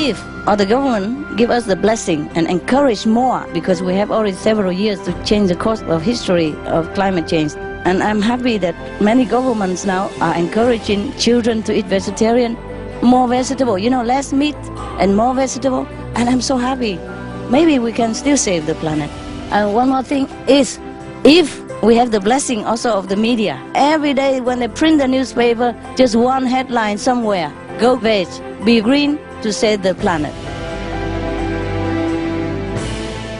if the government give us the blessing and encourage more, because we have already several years to change the course of history of climate change. And I'm happy that many governments now are encouraging children to eat vegetarian, more vegetable, less meat and more vegetable. And I'm so happy. Maybe we can still save the planet. And one more thing is, if we have the blessing also of the media, every day when they print the newspaper, just one headline somewhere, go veg, be green to save the planet.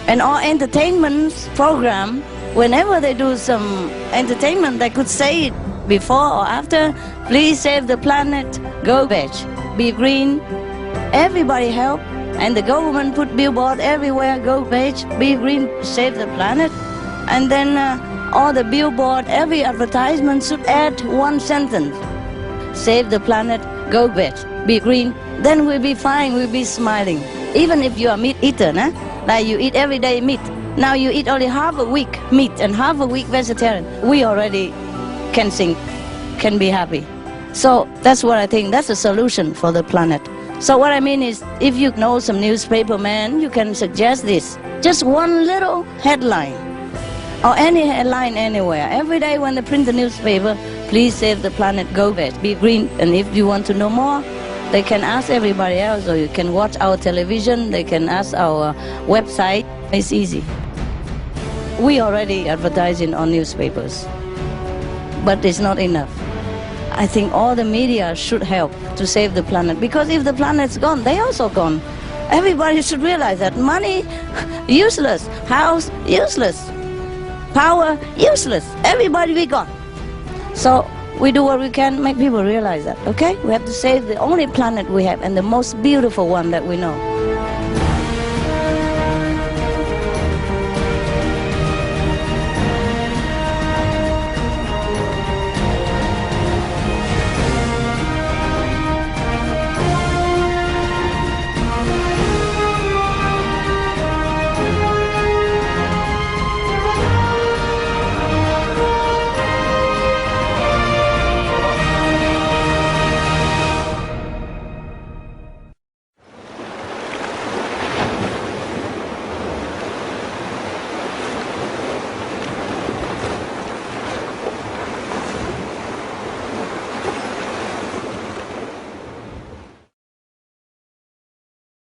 And our entertainment program, whenever they do some entertainment, they could say it before or after, please save the planet, go veg, be green. Everybody help, and the government put billboard everywhere, go veg, be green, save the planet. And then all the billboard, every advertisement should add one sentence, save the planet, go veg, be green. Then we'll be fine, we'll be smiling. Even if you are meat eater, like you eat every day meat, now you eat only half a week meat and half a week vegetarian, we already can sing, can be happy. So that's what I think, that's a solution for the planet. So what I mean is, if you know some newspaper man, you can suggest this. Just one little headline, or any headline anywhere. Every day when they print the newspaper, please save the planet, go veg, be green. And if you want to know more, they can ask everybody else, or you can watch our television, they can ask our website. It's easy. We already advertising on newspapers, but it's not enough. I think all the media should help to save the planet, because if the planet's gone, they also gone. Everybody should realize that money, useless, house, useless, power, useless, everybody be gone. So we do what we can, make people realize that, okay? We have to save the only planet we have and the most beautiful one that we know.